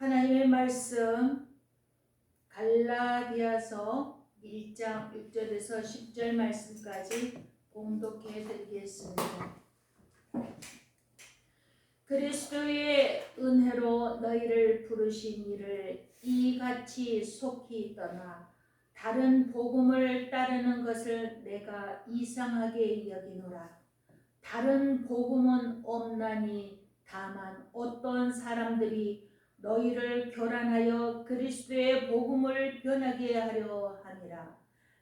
하나님의 말씀 갈라디아서 1장 6절에서 10절 말씀까지 봉독해 드리겠습니다. 그리스도의 은혜로 너희를 부르신 이를 이같이 속히 떠나 다른 복음을 따르는 것을 내가 이상하게 여기노라. 다른 복음은 없나니 다만 어떤 사람들이 너희를 교란하여 그리스도의 복음을 변하게 하려 함이라.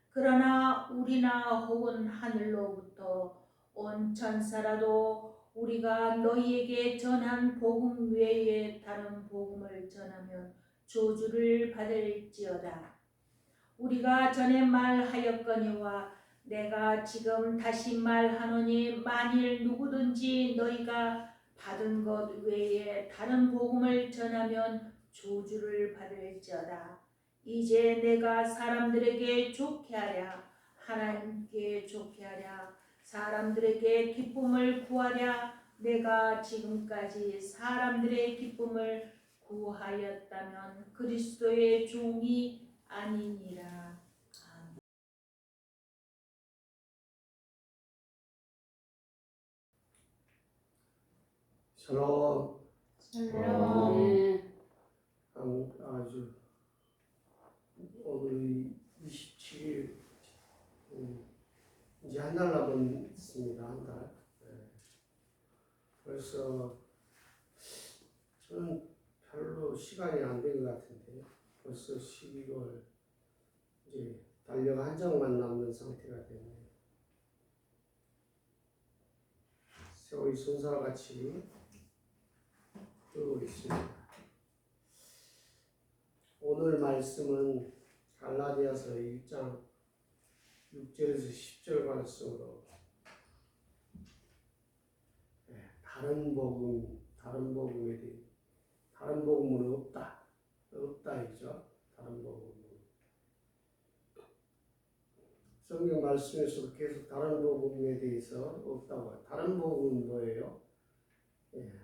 그러나 우리나 혹은 하늘로부터 온 천사라도 우리가 너희에게 전한 복음 외에 다른 복음을 전하면 저주를 받을지어다. 우리가 전에 말하였거니와 내가 지금 다시 말하노니 만일 누구든지 너희가 받은 것 외에 다른 복음을 전하면 저주를 받을지어다. 이제 내가 사람들에게 좋게 하랴 하나님께 좋게 하랴 사람들에게 기쁨을 구하랴 내가 지금까지 사람들의 기쁨을 구하였다면 그리스도의 종이 아니니라. 샬롬. 아주 오늘 27일 이제 한 달 남았습니다. 한 달. 벌써 저는 별로 시간이 안 된 것 같은데 벌써 12월 이제 달력 한 장만 남는 상태가 됐네요. 세월이 손살같이 흐르고 있습니다. 오늘 말씀은 갈라디아서 1장 6절에서 10절 말씀으로 다른 복음에 대해 다른 복음은 없다이죠. 다른 복음은 성경 말씀에서도 계속 다른 복음에 대해서 없다고 해요. 다른 복음은 뭐예요?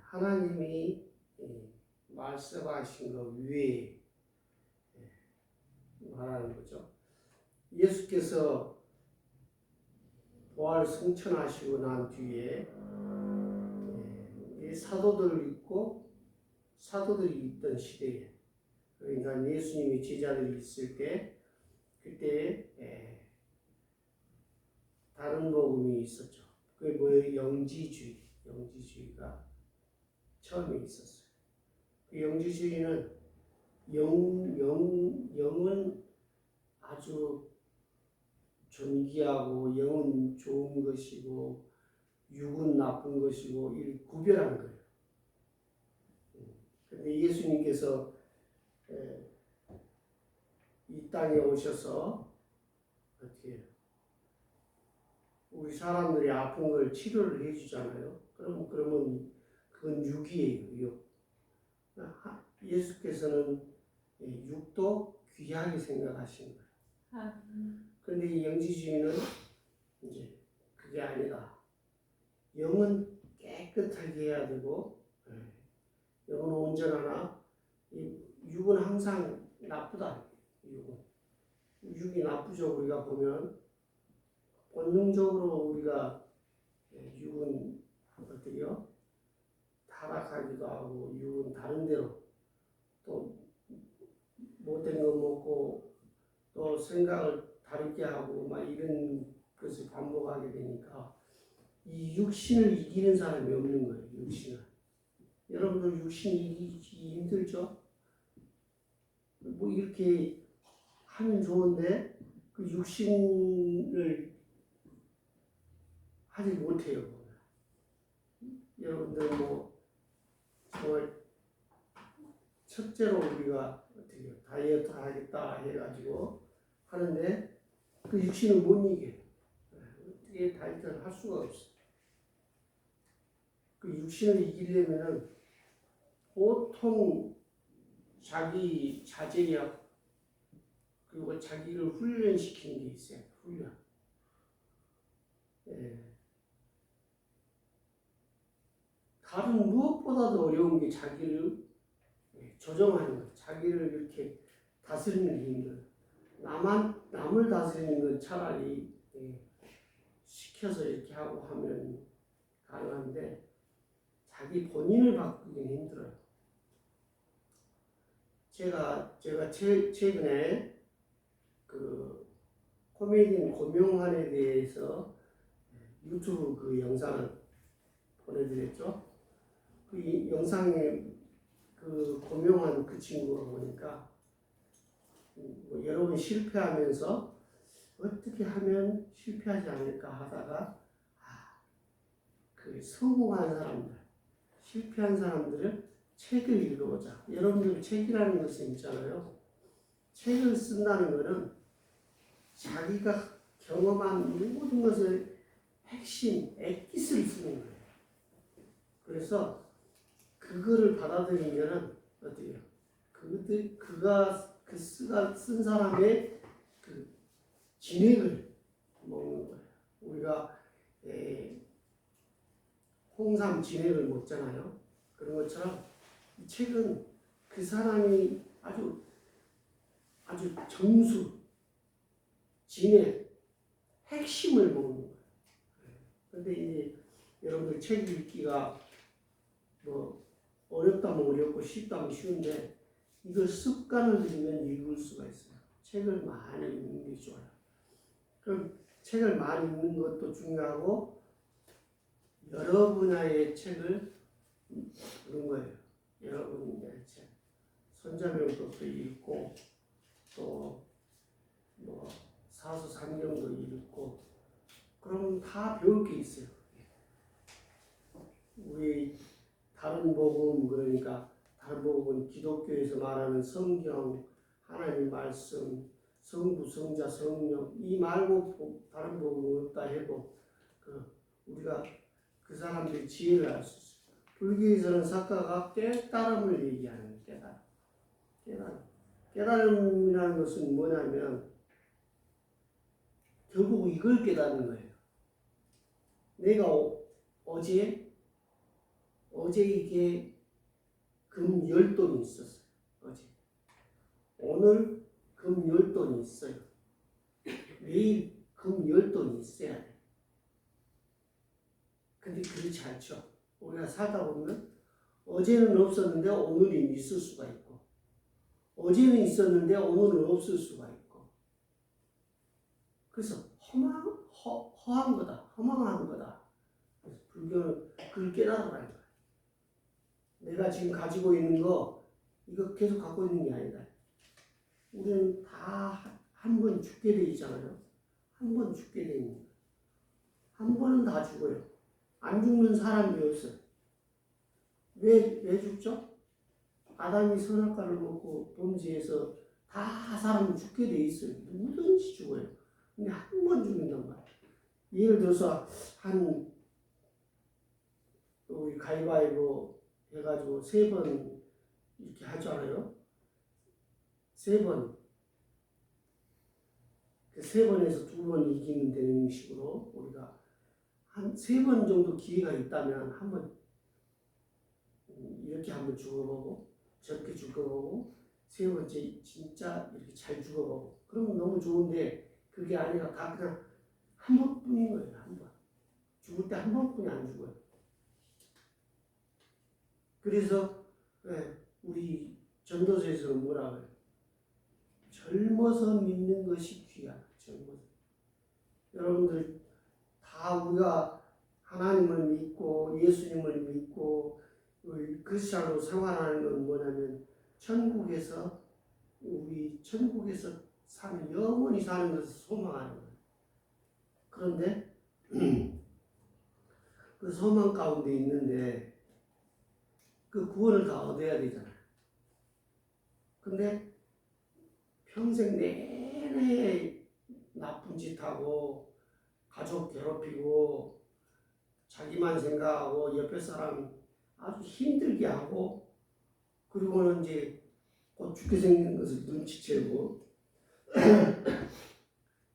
하나님이 말씀하신 것 외에 말하는 거죠. 예수께서 부활 승천하시고 난 뒤에 사도들이 있던 시대에, 그러니까 예수님이 제자들이 있을 때 그때 다른 복음이 있었죠. 그게 뭐예요? 영지주의가 처음에 있었어요. 그 영지주의는 영은 아주 존귀하고 영은 좋은 것이고 육은 나쁜 것이고 이렇게 구별하는 거예요. 그런데 예수님께서 이 땅에 오셔서 어떻게 우리 사람들이 아픈 걸 치료를 해주잖아요. 그러면 그건 육이에요. 예수께서는 육도 귀하게 생각하시는 거예요. 그런데 이 영지주의는 이제 그게 아니라 영은 깨끗하게 해야 되고 영은 온전하나 육은 항상 나쁘다. 육이 나쁘죠. 우리가 보면 본능적으로 우리가 육은 어떻게요? 타락하기도 하고 육은 다른 데로 또 못된 거 먹고 또 생각을 다르게 하고 막 이런 것을 반복하게 되니까 이 육신을 이기는 사람이 없는 거예요. 육신을. 여러분들 육신 이기기 힘들죠? 뭐 이렇게 하면 좋은데 그 육신을 하지 못해요. 여러분들 뭐 정말 첫째로 우리가 어떻게 다이어트 하겠다 해가지고 하는데 그 육신을 못 이겨요. 어떻게 다이어트를 할 수가 없어요. 그 육신을 이기려면은 보통 자기 자제력 그리고 자기를 훈련시키는 게 있어요. 훈련. 다른 무엇보다도 어려운 게 자기를 조정하는 거, 자기를 이렇게 다스리는 게 힘들어. 남을 다스리는 건 차라리 시켜서 이렇게 하고 하면 가능한데 자기 본인을 바꾸기는 힘들어요. 제가 최근에 그 코미디언 고명환에 대해서 유튜브 그 영상을 보내드렸죠. 그 영상에 그 고명환 그 친구가 보니까 여러 번 실패하면서 어떻게 하면 실패하지 않을까 하다가 그 성공한 사람들, 실패한 사람들을 책을 읽어보자. 여러분들 책이라는 것은 있잖아요. 책을 쓴다는 것은 자기가 경험한 모든 것을 핵심, 엑기스를 쓰는 거예요. 그래서 그거를 받아들이면은 어때요? 그가 쓴 사람의 그 진액을 먹는 거예요. 우리가 홍삼 진액을 먹잖아요. 그런 것처럼 이 책은 그 사람이 아주 정수, 진액, 핵심을 먹는 거예요. 근데 이제 여러분들 책 읽기가 뭐 어렵다면 어렵고 쉽다면 쉬운데 이걸 습관을 들이면 읽을 수가 있어요. 책을 많이 읽는 게 좋아요. 그럼 책을 많이 읽는 것도 중요하고 여러 분야의 책을 읽는 거예요. 여러 분야의 책. 손자병법도 읽고 또 뭐 사서산경도 읽고 그럼 다 배울 게 있어요. 우리 다른 복음 그러니까 다른 복음은 기독교에서 말하는 성경, 하나님 말씀, 성부, 성자, 성령 이 말고 다른 복음은 없다 해도 우리가 그 사람들의 지혜를 알 수 있어요. 불교에서는 사가가 깨달음을 얘기하는 거예요. 깨달음이라는 것은 뭐냐면 결국 이걸 깨닫는 거예요. 내가 어제 이게 금 10돈이 있었어요. 어제. 오늘 금 10돈이 있어요. 내일 금 10돈이 있어야 돼. 근데 그렇지 않죠. 우리가 살다 보면 어제는 없었는데 오늘이 있을 수가 있고 어제는 있었는데 오늘은 없을 수가 있고 그래서 허한 거다. 허망한 거다. 그래서 불교는 그걸 깨달으라는 거예요. 내가 지금 가지고 있는 거 이거 계속 갖고 있는 게 아니다. 우리는 다 한 번 죽게 돼 있잖아요. 한 번 죽게 돼 있는 거예요. 한 번은 다 죽어요. 안 죽는 사람이 없어요. 왜 죽죠? 아담이 선악과를 먹고 범죄해서 다 사람은 죽게 돼 있어요. 누구든지 죽어요. 근데 한 번 죽는단 말이에요. 예를 들어서 우리 가위바위보 해가지고 3번 이렇게 하잖아요. 3번. 그 3번에서 2번 이기면 되는 식으로 우리가 한 3번 정도 기회가 있다면 한번 이렇게 한번 죽어보고 저렇게 죽어보고 3번째 진짜 이렇게 잘 죽어보고 그러면 너무 좋은데 그게 아니라 다 그냥 한 번뿐인 거예요. 한 번. 죽을 때 한 번뿐이 안 죽어요. 그래서 우리 전도서에서는 뭐라고 해요? 젊어서 믿는 것이 귀하다. 젊어서. 여러분들 다 우리가 하나님을 믿고 예수님을 믿고 크리스찬으로 생활하는 건 뭐냐면 우리 천국에서 사는 영원히 사는 것을 소망하는 거예요. 그런데 그 소망 가운데 있는데 그 구원을 다 얻어야 되잖아요. 근데 평생 내내 나쁜 짓 하고 가족 괴롭히고 자기만 생각하고 옆에 사람 아주 힘들게 하고 그리고는 이제 곧 죽게 생긴 것을 눈치채고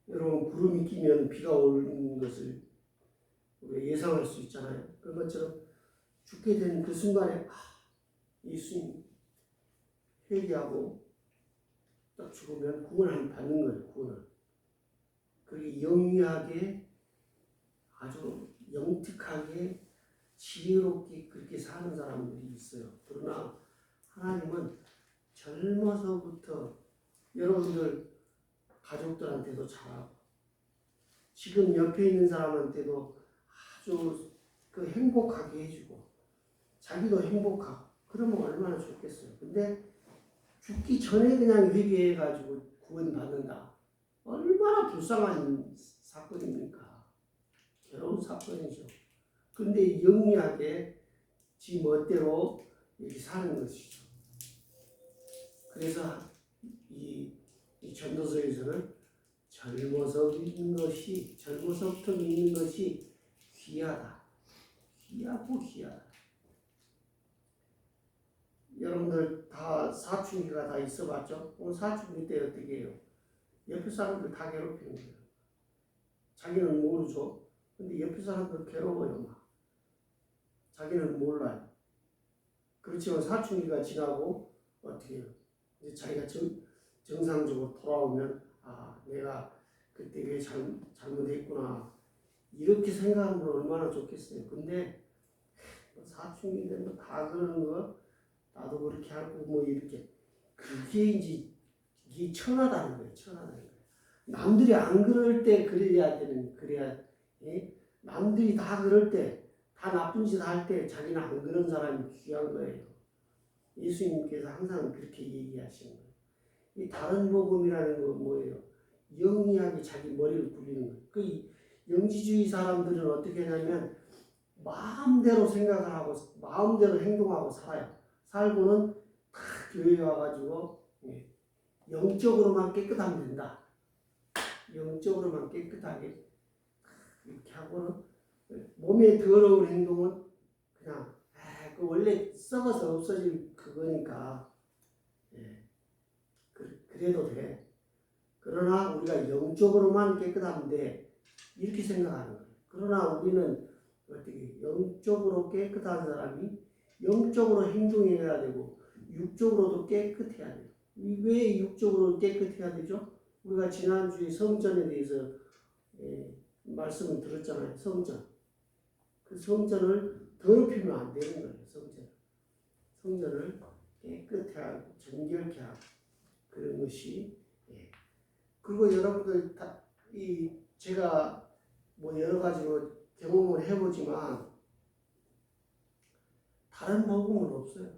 여러분 구름이 끼면 비가 오는 것을 우리가 예상할 수 있잖아요. 그런 것처럼 죽게 된 그 순간에 예수님 회개하고 딱 죽으면 구원을 받는 거예요. 구원을. 그게 영리하게 아주 영특하게 지혜롭게 그렇게 사는 사람들이 있어요. 그러나 하나님은 젊어서부터 여러분들 가족들한테도 잘하고 지금 옆에 있는 사람한테도 아주 그 행복하게 해주고 자기도 행복하고 그러면 얼마나 좋겠어요. 근데 죽기 전에 그냥 회개해가지고 구원받는다. 얼마나 불쌍한 사건입니까? 괴로운 사건이죠. 근데 영리하게 지 멋대로 이렇게 사는 것이죠. 그래서 이 전도서에서는 젊어서부터 믿는 것이 귀하다. 귀하고 귀하다. 여러분들 다 사춘기가 다 있어봤죠? 오늘 사춘기 때 어떻게 해요? 옆에 사람들 다 괴롭히는 거예요. 자기는 모르죠. 근데 옆에 사람들 괴로워요. 막. 자기는 몰라요. 그렇지만 사춘기가 지나고 어떻게 해요? 이제 자기가 정상적으로 돌아오면 아 내가 그때 왜 잘못했구나 이렇게 생각하는 건 얼마나 좋겠어요. 근데 사춘기 되면 다 그러는 거 나도 그렇게 하고 뭐 이렇게 그게 이제 이게 천하다는 거예요. 천하다는 거예요. 남들이 안 그럴 때 그래야 예? 남들이 다 그럴 때 다 나쁜 짓 할 때 자기는 안 그런 사람이 귀한 거예요. 예수님께서 항상 그렇게 얘기하시는 거예요. 이 다른 복음이라는 건 뭐예요? 영리하게 자기 머리를 굴리는 거예요. 그 영지주의 사람들은 어떻게 하냐면 마음대로 생각을 하고 마음대로 행동하고 살아요. 살고는 다 교회에 와가지고 영적으로만 깨끗하면 된다. 영적으로만 깨끗하게 이렇게 하고는 몸에 더러운 행동은 그냥 그 원래 썩어서 없어질 그거니까 그래도 돼. 그러나 우리가 영적으로만 깨끗하면 돼. 이렇게 생각하는 거예요. 그러나 우리는 어떻게 영적으로 깨끗한 사람이 영적으로 행동해야 되고 육적으로도 깨끗해야 돼요. 왜 육적으로 깨끗해야 되죠? 우리가 지난주에 성전에 대해서 말씀을 들었잖아요. 성전. 그 성전을 더럽히면 안 되는 거예요. 성전을 깨끗하게 하고 정결케 하고 그런 것이 그리고 여러분들 제가 뭐 여러 가지로 경험을 해보지만 다른 복음은 없어요.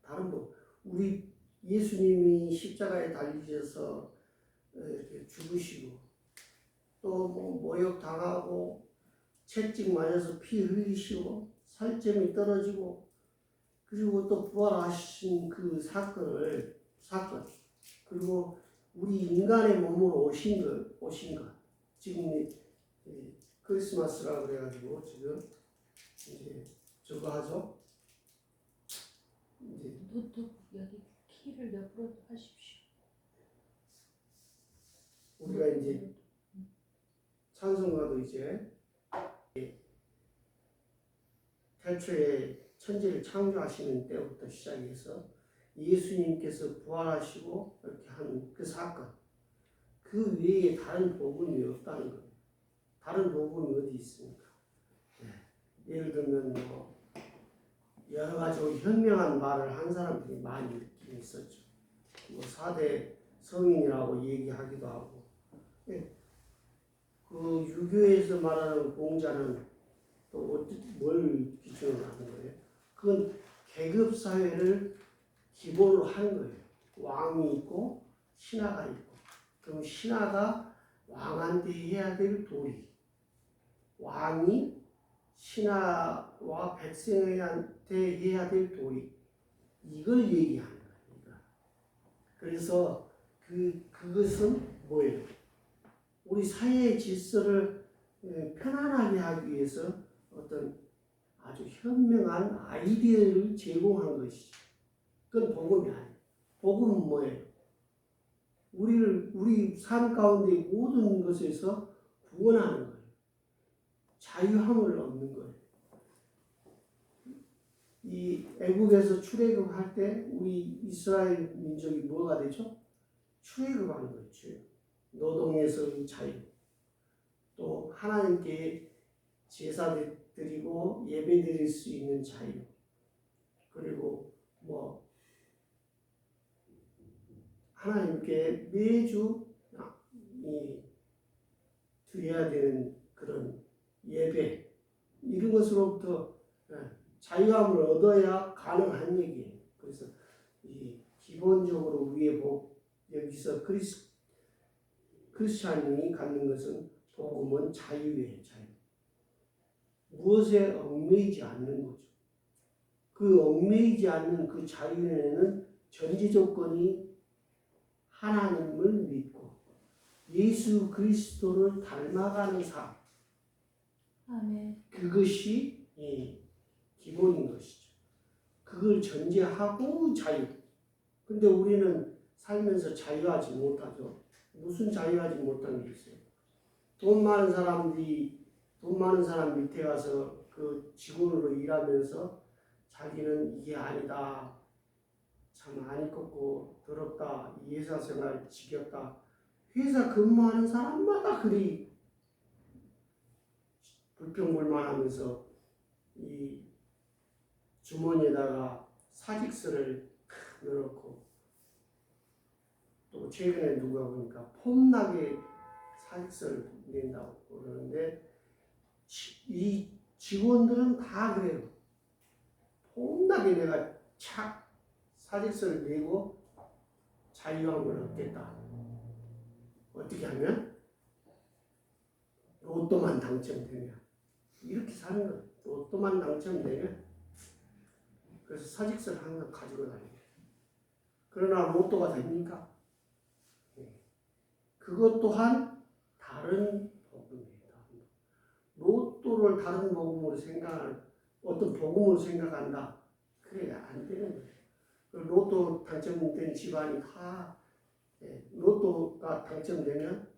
다른 복음. 우리 예수님이 십자가에 달리셔서 이렇게 죽으시고 또 뭐 모욕 당하고 채찍 맞아서 피 흘리시고 살점이 떨어지고 그리고 또 부활하신 그 사건 그리고 우리 인간의 몸으로 오신 것 지금 크리스마스라 그래가지고 지금 이제 저거 하죠. 이제 노트 여기 키를 옆으로 하십시오. 우리가 이제 찬송가도 이제 태초에 천지를 창조하시는 때부터 시작해서 예수님께서 부활하시고 이렇게 한 그 사건 그 외에 다른 복음이 없다는 거예요. 다른 복음이 어디 있습니까? 예를 들면 뭐 여러 가지 현명한 말을 한 사람들이 많이 있긴 있었죠. 뭐 4대 성인이라고 얘기하기도 하고 그 유교에서 말하는 공자는 또 뭘 기준으로 하는 거예요? 그건 계급 사회를 기본으로 하는 거예요. 왕이 있고 신하가 있고 그럼 신하가 왕한테 해야 될 도리 왕이 신하와 백성한테 해야 될 도리 이걸 얘기하는 거예요. 그래서 그것은 뭐예요? 우리 사회의 질서를 편안하게 하기 위해서 어떤 아주 현명한 아이디어를 제공한 것이죠. 그건 복음이 아니에요. 복음은 뭐예요? 우리 삶 가운데 모든 것에서 구원하는 거예요. 자유함을 얻는 거예요. 이 애국에서 출애굽할 때 우리 이스라엘 민족이 뭐가 되죠? 출애굽하는 거예요. 출애굽. 노동에서의 자유. 또 하나님께 제사 드리고 예배 드릴 수 있는 자유. 그리고 뭐 하나님께 매주 이 드려야 되는 그런 예배 이런 것으로부터 자유함을 얻어야 가능한 얘기예요. 그래서 이 기본적으로 우리의 복 여기서 크리스찬이 갖는 것은 복음은 자유예요. 자유. 무엇에 얽매이지 않는 거죠. 그 얽매이지 않는 그 자유에는 전제 조건이 하나님을 믿고 예수 그리스도를 닮아가는 삶. 아멘. 그것이 기본인 것이죠. 그걸 전제하고 자유. 근데 우리는 살면서 자유하지 못하죠. 무슨 자유하지 못한 게 있어요? 돈 많은 사람 밑에 가서 그 직원으로 일하면서 자기는 이게 아니다. 참 안 입고 더럽다. 이 회사 생활 지겹다. 회사 근무하는 사람마다 그리 불평불만하면서 이 주머니에다가 사직서를 넣어놓고 또 최근에 누가 보니까 폼나게 사직서를 낸다고 그러는데 이 직원들은 다 그래요. 폼나게 내가 착 사직서를 내고 자유함을 얻겠다. 어떻게 하면? 로또만 당첨되면. 이렇게 사는 거예요. 로또만 당첨되면. 그래서 사직서를 항상 가지고 다니고. 그러나 로또가 됩니까? 그것 또한 다른 복음이에요. 로또를 다른 복음으로 어떤 복음으로 생각한다. 그래 안 되는 거예요. 로또 당첨된 집안이 다 로또가 당첨되면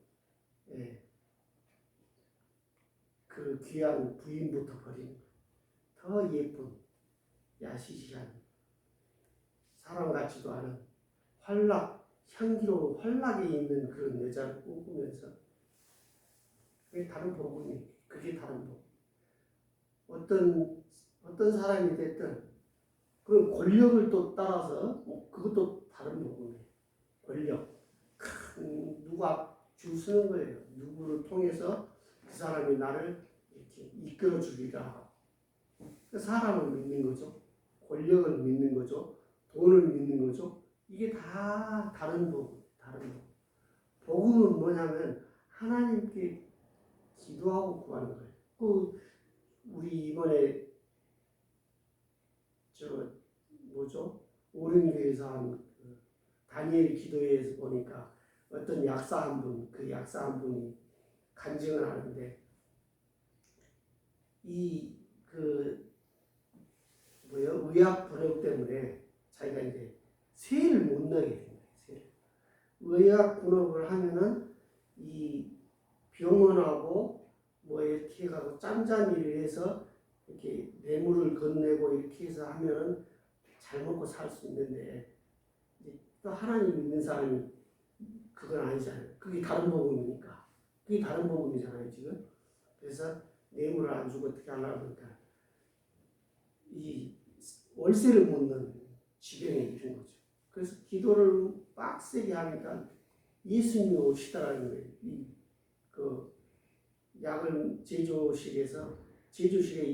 그 귀한 부인부터 버리는 더 예쁜 야시시한 사람 같지도 않은 향기로운 활락이 있는 그런 여자를 꿈꾸면서 그게 다른 복음이 그게 다른 복음. 어떤 사람이 됐든 그런 권력을 또 따라서 그것도 다른 복음이에요. 권력. 누가 줄 서는 거예요. 누구를 통해서 그 사람이 나를 이렇게 이끌어 주리라. 사람을 믿는 거죠. 권력을 믿는 거죠. 돈을 믿는 거죠. 이게 다 다른 복음. 복음은 뭐냐면 하나님께 기도하고 구하는 거예요. 우리 이번에 오른교에서 한 다니엘 기도회에서 보니까 어떤 약사 한 분이 간증을 하는데 의학 번역 때문에 자기가 이제 세를 못 나게 된 거예요. 의학 번역을 하면은 이 병원하고 이렇게 해가지고 짬짬이를 해서 이렇게 뇌물을 건네고 이렇게 해서 하면은 잘 먹고 살 수 있는데 또 하나님 믿는 사람이 그건 아니잖아요. 그게 다른 복음이니까. 그게 다른 복음이잖아요, 지금. 그래서 뇌물을 안 주고 어떻게 하려고 그러니까 이 월세를 못 넣는 지경에 이른 거죠. 그래서 기도를 빡세게 하니까 예수님이 오시더라는 거예요. 그 약을 제조실에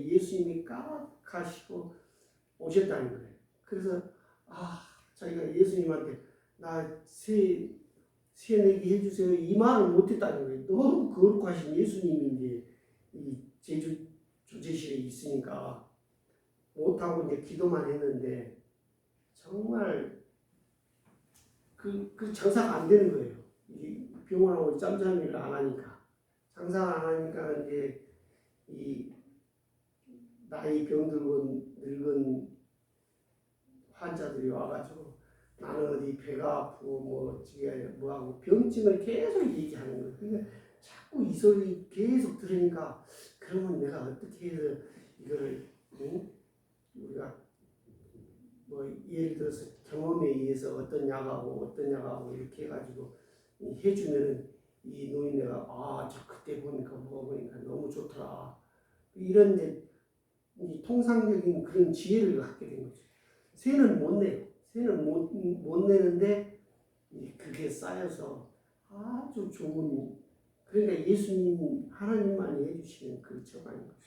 예수님이 까박하시고 오셨다는 거예요. 그래서 자기가 예수님한테 나 세 내기 해주세요 이 말을 못했다는 거예요. 너무 거룩하신 예수님이 이제 이 조제실에 있으니까 못하고 이제 기도만 했는데 정말 그 장사가 안 되는 거예요. 이 병원하고 짬짬이를 안 하니까 장사를 안 하니까 이제 이 나이 병들고 늙은 환자들이 와가지고 나는 어디 배가 아프고 뭐하고 병증을 계속 얘기하는 거예요. 그러니까 자꾸 이 소리 계속 들으니까 그러면 내가 어떻게 해서 이거를 우리가 뭐 예를 들어서 경험에 의해서 어떤 약하고 이렇게 해가지고 해주면은 이 노인네가 저 그때 보니까 먹어보니까 너무 좋더라. 이런 이제 이 통상적인 그런 지혜를 갖게 된 거죠. 새는 못 내요. 새는 못 내는데 그게 쌓여서 아주 좋은, 그러니까 예수님 하나님만이 해주시는 그 처방인 거죠.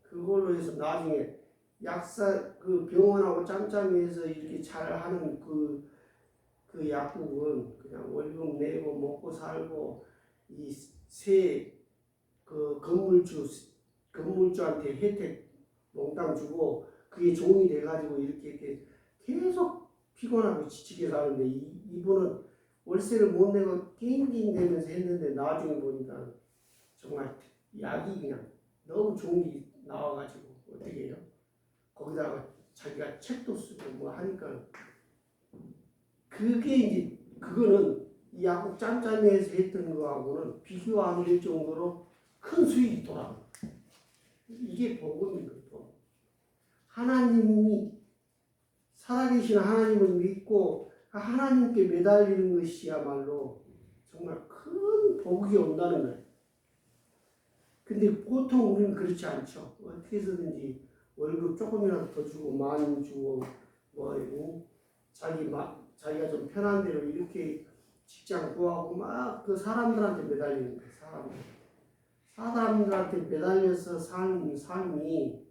그걸로 해서 나중에 그 병원하고 짬짬이해서 이렇게 잘하는 그 약국은 그냥 월급 내고 먹고 살고 그 건물주한테 혜택 몽땅 주고 그게 종이 돼가지고 이렇게 계속 피곤하고 지치게 사는데 이분은 월세를 못 내고 낑낑 대면서 했는데 나중에 보니까 정말 약이 그냥 너무 좋은 게 나와가지고 어떻게 해요? 거기다가 자기가 책도 쓰고 뭐 하니까 그게 이제 그거는 이 약국 짬짬이에서 했던 거하고는 비교 안 될 정도로 큰 수익이 돌아가. 이게 복음인 거예요. 하나님이 살아계신 하나님을 믿고 하나님께 매달리는 것이야말로 정말 큰 복이 온다는 거예요. 근데 보통 우리는 그렇지 않죠. 어떻게 해서든지 월급 조금이라도 더 주고 많이 주고 뭐 자기가 좀 편한 대로 이렇게 직장 구하고 막 그 사람들한테 매달리는 거예요. 사람들한테 매달려서 사는 삶이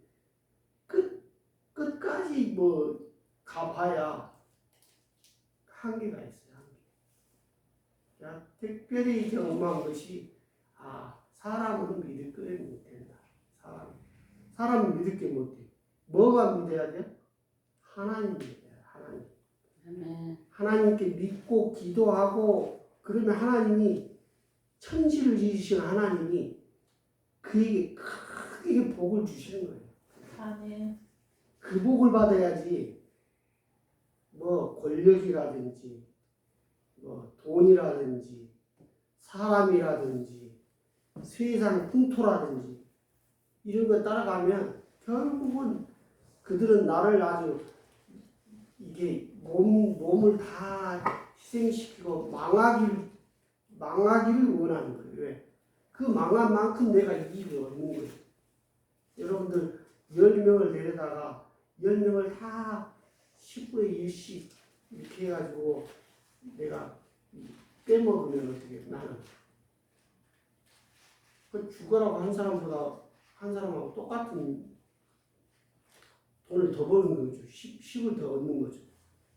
끝까지 뭐 가봐야 한계가 있어요. 한계. 특별히 경험한 것이 사람은 믿을 게 못된다. 사람은 믿을 게 못돼. 뭐가 믿어야 돼? 하나님 믿어야 돼. 하나님. 하나님께 믿고 기도하고 그러면 하나님이 천지를 지으신 하나님이 그에게 크게 복을 주시는 거예요. 아멘. 그 복을 받아야지 뭐 권력이라든지 뭐 돈이라든지 사람이라든지 세상 풍토라든지 이런 거 따라가면 결국은 그들은 나를 아주 이게 몸을 다 희생시키고 망하기를 원하는 거예요. 왜? 그 망한 만큼 내가 이익을 얻는 거예요. 여러분들 10명을 데려다가 10명을 다 10분의 1씩 이렇게 해가지고 내가 빼먹으면 어떻게 나는 그 죽어라고 한 사람하고 똑같은 돈을 더 버는 거죠. 10을 더 얻는 거죠.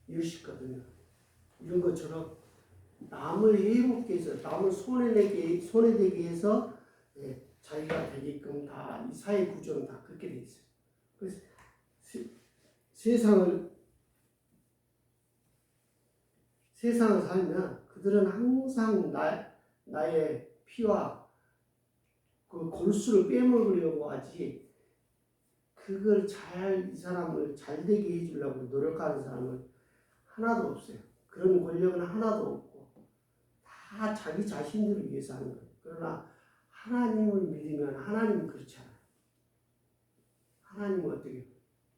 10거든요. 이런 것처럼 남을 해롭게 해서 남을 손해되게 해서 자기가 되게끔 다 이 사회 구조는 다 그렇게 돼 있어요. 그래서 세상을 살면 그들은 항상 나의 피와 그 골수를 빼먹으려고 하지 그걸 이 사람을 잘 되게 해주려고 노력하는 사람은 하나도 없어요. 그런 권력은 하나도 없고 다 자기 자신들을 위해서 하는 거예요. 그러나 하나님을 믿으면 하나님은 그렇지 않아요. 하나님은 어떻게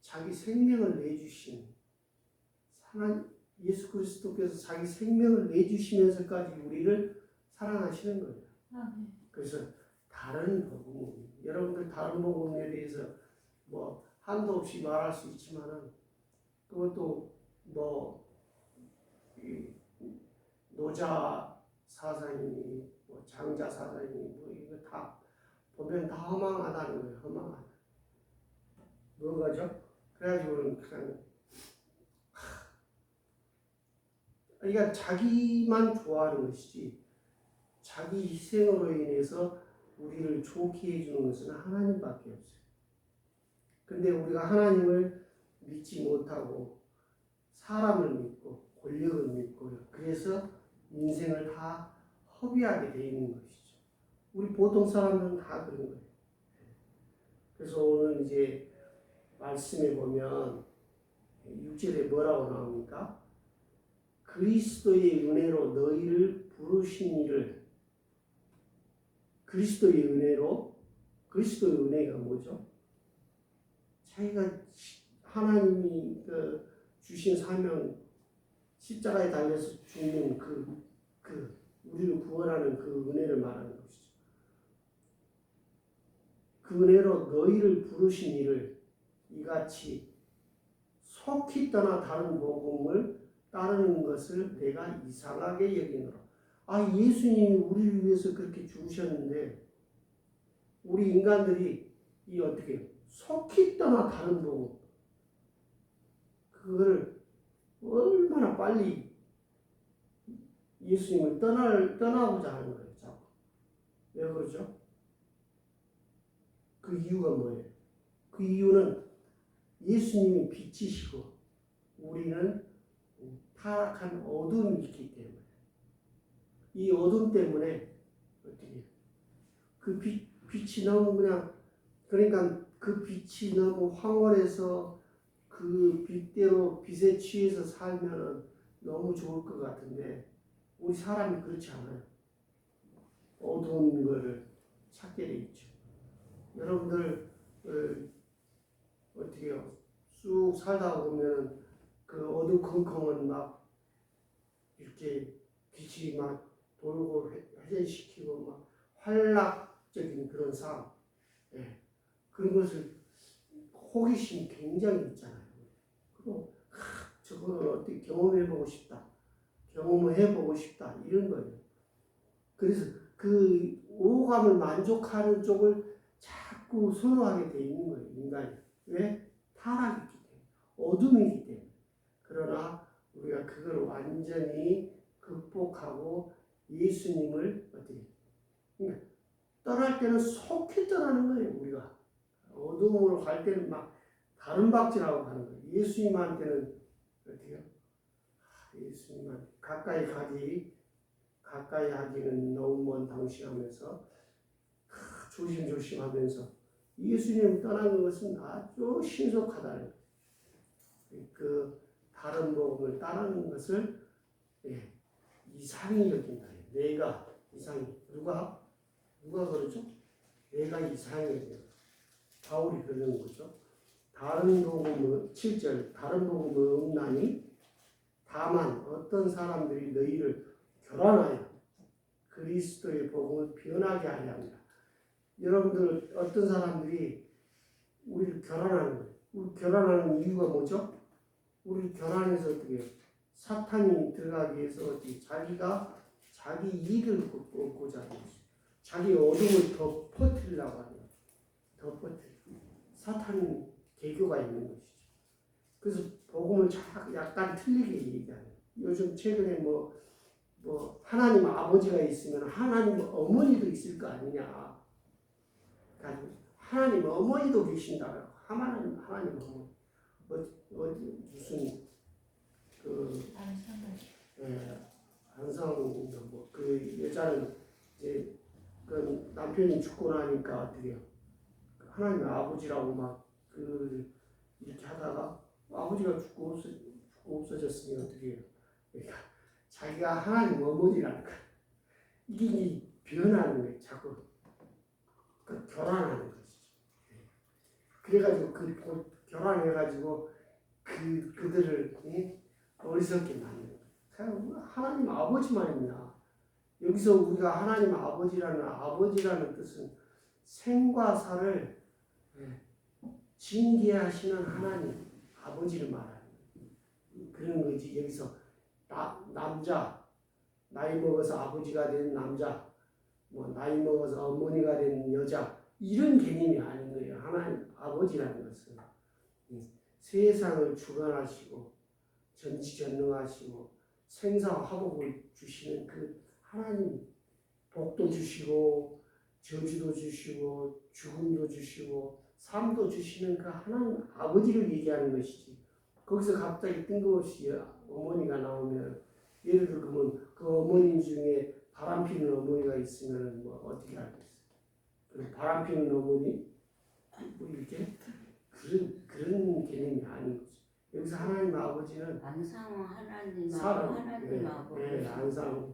자기 생명을 내주신 예수 그리스도께서 자기 생명을 내주시면서까지 우리를 사랑하시는 거예요. 아멘. 그래서 다른 복음, 여러분들 다른 복음에 대해서 뭐 한도 없이 말할 수 있지만은 그것도 뭐 노자 사상이니 뭐 장자 사상이니 뭐 이거 다 보면 다 허망하다는 거예요. 허망하다. 뭐가죠? 그래가지고는 그냥 그러니까 자기만 좋아하는 것이지 자기 희생으로 인해서 우리를 좋게 해주는 것은 하나님밖에 없어요. 근데 우리가 하나님을 믿지 못하고 사람을 믿고 권력을 믿고 그래서 인생을 다 허비하게 돼 있는 것이죠. 우리 보통 사람들은 다 그런 거예요. 그래서 오늘 이제 말씀에 보면 6절에 뭐라고 나옵니까? 그리스도의 은혜로 너희를 부르신 이를 그리스도의 은혜가 뭐죠? 자기가 하나님이 주신 사명, 십자가에 달려서 죽는 그 우리를 구원하는 그 은혜를 말하는 것이죠. 그 은혜로 너희를 부르신 이를 이같이 속히 떠나 다른 복음을 따르는 것을 내가 이상하게 여기노라. 예수님이 우리를 위해서 그렇게 죽으셨는데 우리 인간들이 이 어떻게 속히 떠나 다른 복음, 그거를 얼마나 빨리 예수님을 떠나고자 하는 거예요. 자꾸. 왜 그러죠? 그 이유가 뭐예요? 그 이유는 예수님이 빛이시고 우리는 타락한 어둠이 있기 때문에, 이 어둠 때문에 어떻게 그 빛이 너무 그러니까 그 빛이 너무 황홀해서 그 빛대로 빛에 취해서 살면 너무 좋을 것 같은데 우리 사람이 그렇지 않아요. 어두운 거를 찾게 돼 있죠. 여러분들 어떻게 해요? 쑥 살다 보면 그 어두컴컴은 막 이렇게 빛이 막 돌고 회전시키고 막 활락적인 그런 삶, 예. 그런 것을 호기심이 굉장히 있잖아요. 그리고 저거를 어떻게 경험해보고 싶다, 경험을 해보고 싶다 이런 거예요. 그래서 그 오감을 만족하는 쪽을 자꾸 선호하게 돼 있는 거예요, 인간이. 왜? 타락이기 때문에, 어둠이기 때문에. 그러나 우리가 그걸 완전히 극복하고 예수님을 어떻게 떠날 때는 속히 떠나는 거예요. 우리가 어둠으로 갈 때는 막 다른 박질하고 가는 거예요. 예수님한테는 어떻게요? 예수님한테 가까이 하기는 너무 먼 당신하면서 조심조심하면서 예수님 떠나는 것은 아주 신속하다는 거예요. 그 다른 복음을 따르는 것을 이상히 여긴다. 내가 이상히. 누가 그러죠? 내가 이상히 여긴다. 바울이 그러는 거죠. 다른 복음은 7절 다른 복음은 없나니 다만 어떤 사람들이 너희를 교란하여 그리스도의 복음을 변하게 하려 합니다. 여러분들 어떤 사람들이 우리를 교란하는 거예요. 우리 교란하는 이유가 뭐죠? 우리를 교란해서 어떻게 사탄이 들어가기 위해서 어떻게 자기가 자기 이익을 얻고자 하는 것이죠. 자기 어둠을 더 퍼뜨리려고 하는 거예요. 더 퍼뜨리고 사탄 개교가 있는 것이죠. 그래서 복음을 약간 틀리게 얘기하는 거예요. 요즘 최근에 뭐 하나님 아버지가 있으면 하나님 어머니도 있을 거 아니냐. 그러니까 하나님 어머니도 계신다. 하나님 어머니. 무슨 안상도 그 여자는 이제 그 남편이 죽고 나니까 어떻게 하나님 아버지라고 막 이렇게 하다가 아버지가 죽고 없어졌으니 어떻게 해요? 그러니까 자기가 하나님 어머니라는 거야. 이게 변하는 거예요. 자꾸 교란하는 것이죠. 그래가지고 교란해가지고 그들을 어리석게 만드는 거예요. 하나님 아버지만 있냐. 여기서 우리가 하나님 아버지라는 뜻은 생과 사를 징계하시는 하나님 아버지를 말하는 거예요. 그런 거지. 여기서 남자, 나이 먹어서 아버지가 된 남자, 나이 먹어서 어머니가 된 여자, 이런 개념이 아닌 거예요. 하나님 아버지라는 것은 세상을 주관하시고 전지전능하시고 생사화복을 주시는 그 하나님, 복도 주시고 저주도 주시고 죽음도 주시고 삶도 주시는 그 하나님 아버지를 얘기하는 것이지. 거기서 갑자기 뜬금없이 어머니가 나오면, 예를 들어 그러면 그 어머니 중에 바람피는 어머니가 있으면 어떻게 하겠어요? 바람피는 어머니 이렇게 그런 개념이 아닌 거죠. 여기서 하나님 아버지는 안상호 하나님하고 안상호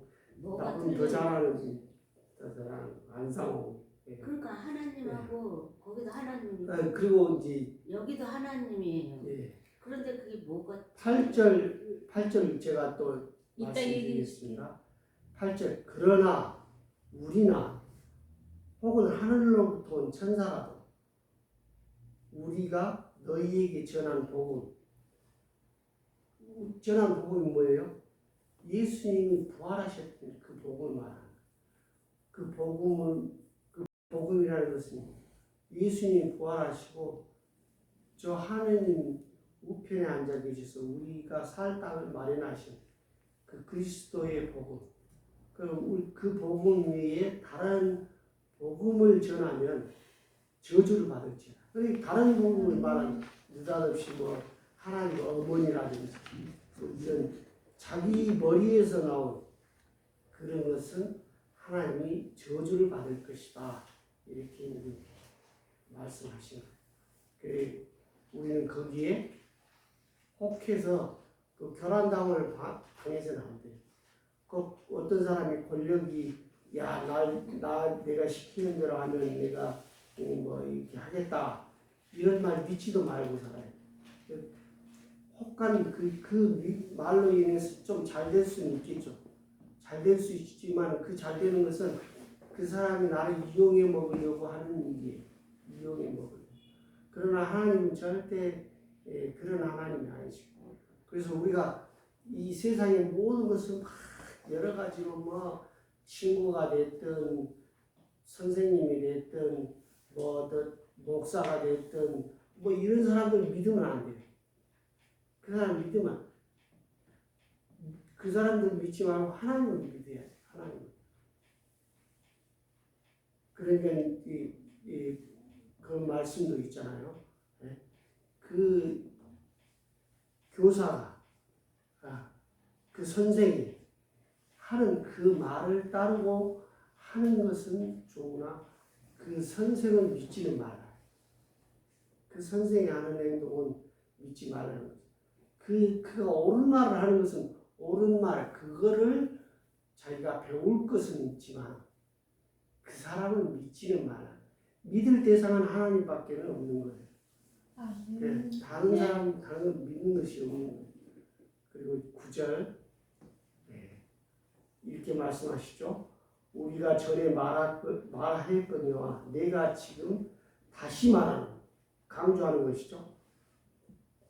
나쁜 더 잘하는 안상호. 그러니까 하나님하고 거기도 하나님이고 그리고 이제 여기도 하나님이에요. 그런데 그게 뭐가 8절 제가 또 이따 말씀드리겠습니다. 8절 그러나 우리나 혹은 하늘로부터 온 천사라도 우리가 너희에게 전한 복음이 뭐예요? 예수님이 부활하셨던 그 복음을 말하는 그 복음이라는 것은 예수님이 부활하시고 저 하느님 우편에 앉아 계셔서 우리가 살 땅을 마련하신 그 그리스도의 복음 그 복음 외에 다른 복음을 전하면 저주를 받을지라. 다른 복음을 말하는 느닷없이 뭐 하나님 어머니라든지 이런 자기 머리에서 나온 그런 것은 하나님이 저주를 받을 것이다. 이렇게 말씀하시는 거예요. 우리는 거기에 혹해서 그 교란당을 당해서는 안 돼요. 그 어떤 사람이 권력이 내가 시키는 대로 하면 내가 뭐 이렇게 하겠다 이런 말 믿지도 말고 살아요. 혹한 그 말로 인해서 좀 잘 될 수는 있겠죠. 잘 될 수 있지만 그 잘 되는 것은 그 사람이 나를 이용해 먹으려고 하는 일이에요. 이용해 먹으려고. 그러나 하나님은 절대 그런 하나님이 아니시고 그래서 우리가 이 세상의 모든 것은 막 여러 가지로 뭐 친구가 됐든 선생님이 됐든 뭐 목사가 됐든 뭐 이런 사람들 믿으면 안 돼요. 그 사람 믿으면 그 사람들 믿지 말고 하나님을 믿어야 돼. 하나님. 그러니까 그 말씀도 있잖아요. 그 교사가 그 선생이 하는 그 말을 따르고 하는 것은 좋으나 그 선생을 믿지는 말라. 그 선생이 하는 행동은 믿지 말라는 거죠. 그가 옳은 말을 하는 것은 옳은 말, 그거를 자기가 배울 것은 있지만 그 사람을 믿지는 말라. 믿을 대상은 하나님밖에 없는 거예요. 다른 사람, 다른 걸 믿는 것이 없는 거예요. 그리고 9절 이렇게 말씀하시죠. 우리가 전에 말하였거니와 내가 지금 다시 말하는 강조하는 것이죠.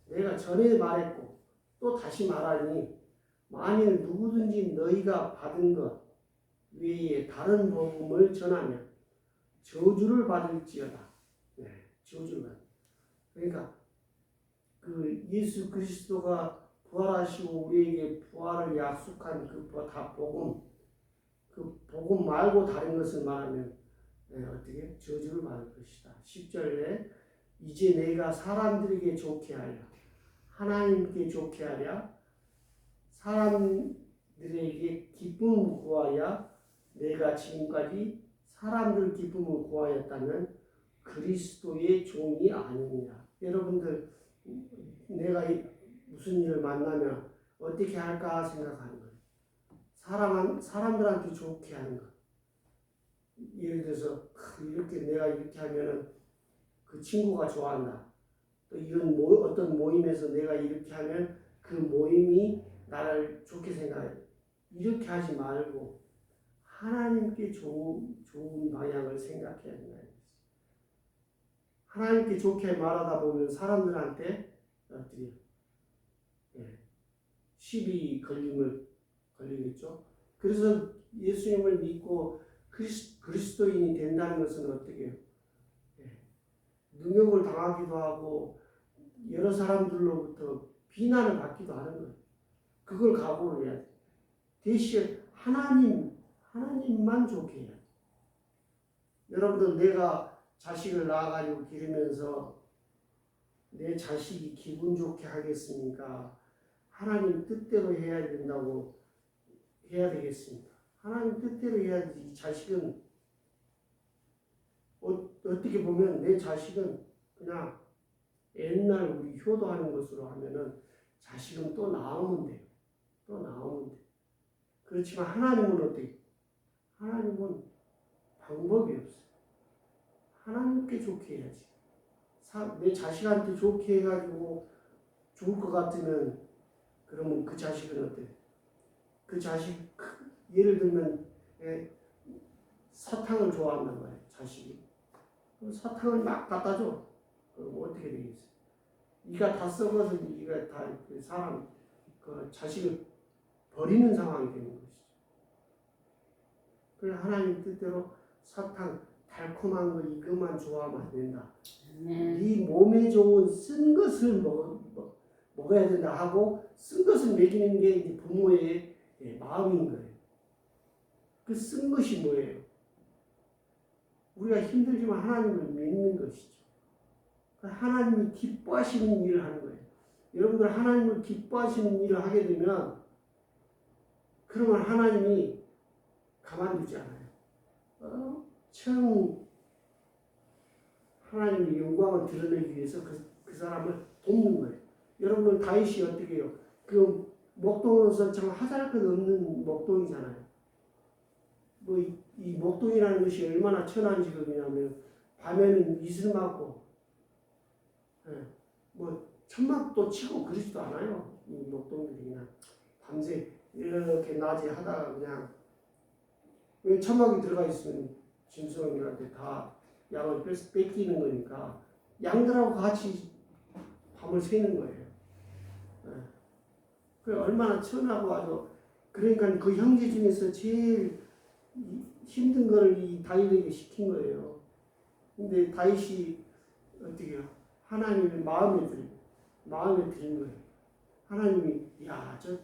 내가 전에 말했고 또 다시 말하니 만일 누구든지 너희가 받은 것 외에 다른 복음을 전하면 저주를 받을지어다. 저주를 받. 그러니까 그 예수 그리스도가 부활하시고 우리에게 부활을 약속한 그 복음, 그 복음 말고 다른 것을 말하면 어떻게 저주를 받을 것이다. 10절에 이제 내가 사람들에게 좋게 하려 하나님께 좋게 하랴 사람들에게 기쁨을 구하여 내가 지금까지 사람들 기쁨을 구하였다면 그리스도의 종이 아니냐. 여러분들 내가 무슨 일을 만나면 어떻게 할까 생각하는 거예요. 사람들한테 좋게 하는 거. 예를 들어서 내가 이렇게 하면은 그 친구가 좋아한다. 또 이런 어떤 모임에서 내가 이렇게 하면 그 모임이 나를 좋게 생각해. 이렇게 하지 말고 하나님께 좋은 방향을 생각해야 된다. 하나님께 좋게 말하다 보면 사람들한테 어떻게 시비 걸리겠죠. 그래서 예수님을 믿고 그리스도인이 된다는 것은 어떻게 해요? 능욕을 당하기도 하고 여러 사람들로부터 비난을 받기도 하는 거예요. 그걸 각오를 해야 돼. 대신 하나님만 좋게 해야 돼. 여러분들 내가 자식을 낳아가지고 기르면서 내 자식이 기분 좋게 하겠습니까? 하나님 뜻대로 해야 된다고 해야 되겠습니까? 하나님 뜻대로 해야지. 이 자식은 어떻게 보면 내 자식은 그냥 옛날 우리 효도하는 것으로 하면은 자식은 또 낳으면 돼요. 또 낳으면 돼. 그렇지만 하나님은 어떻게? 하나님은 방법이 없어요. 하나님께 좋게 해야지. 내 자식한테 좋게 해가지고 죽을 것 같으면 그러면 그 자식은 어때? 그 자식 예를 들면 사탕을 좋아한단 말이에요. 자식이. 그럼 사탕을 막 갖다 줘. 그럼 어떻게 되겠어요? 이가 다 썩어서 이가 다 그 사람 그 자식을 버리는 상황이 되는 것이죠. 그래서 하나님 뜻대로 사탕 달콤한 거 이것만 좋아하면 안 된다. 네 몸에 좋은 쓴 것을 먹어야 된다 하고 쓴 것을 먹이는 게 이제 부모의 마음인 거예요. 그 쓴 것이 뭐예요? 우리가 힘들지만 하나님을 믿는 것이죠. 하나님이 기뻐하시는 일을 하는 거예요. 여러분들 하나님을 기뻐하시는 일을 하게 되면 그러면 하나님이 가만두지 않아요. 엄청 하나님의 영광을 드러내기 위해서 그 사람을 돕는 거예요. 여러분 다윗이 어떻게 해요? 그 목동으로서 참 하잘 것 없는 목동이잖아요. 뭐 이 목동이라는 것이 얼마나 천한 직업이냐면 밤에는 이슬 맞고 뭐 천막도 치고 그러지도 않아요. 이 목동들이 그냥 밤새 이렇게 낮에 하다가 그냥 왜 천막이 들어가 있으면 짐승들한테 다 양을 뺏기는 거니까 양들하고 같이 밤을 새는 거예요. 그 얼마나 천하고 아주 그러니까 그 형제 중에서 제일 힘든 거를 이 다윗에게 시킨 거예요. 근데 다윗이 어떻게 해요? 하나님의 마음에 드는 거예요. 하나님이 저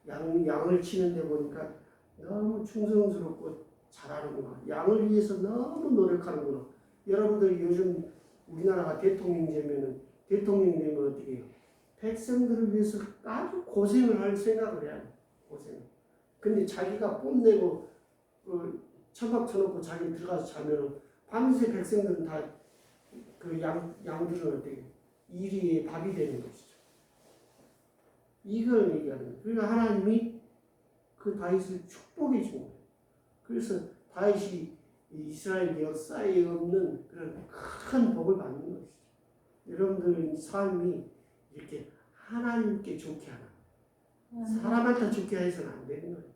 양을 치는데 보니까 너무 충성스럽고 잘하는구나. 양을 위해서 너무 노력하는구나. 여러분들 요즘 우리나라가 대통령 되면 어떻게 해요? 백성들을 위해서 아주 고생을 할 생각을 해야 돼요. 고생. 근데 자기가 뽐내고 천막 쳐놓고 자기 들어가서 자면 밤새 백성들은 다 그 양들은 어떻게 해요? 이리에 밥이 되는 것이죠. 이걸 얘기하는 거예요. 그러니까 하나님이 그 다윗을 축복해 준 거예요. 그래서 다윗이 이스라엘 역사에 없는 그런 큰 복을 받는 것이죠. 여러분들 삶이 이렇게 하나님께 좋게 하나, 사람한테 좋게 해서는 안 되는 거예요.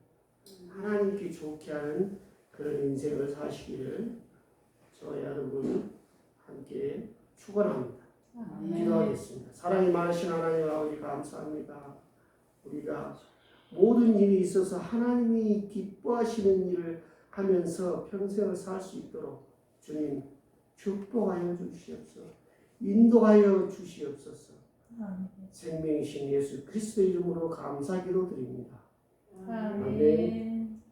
하나님께 좋게 하는 그런 인생을 사시기를 저와 여러분 함께 축원합니다. 기도하겠습니다. 사랑이 많으신 하나님 아버지 감사합니다. 우리가 모든 일이 있어서 하나님이 기뻐하시는 일을 하면서 평생을 살 수 있도록 주님 축복하여 주시옵소서. 인도하여 주시옵소서. 생명이신 예수 그리스도 이름으로 감사기도 드립니다.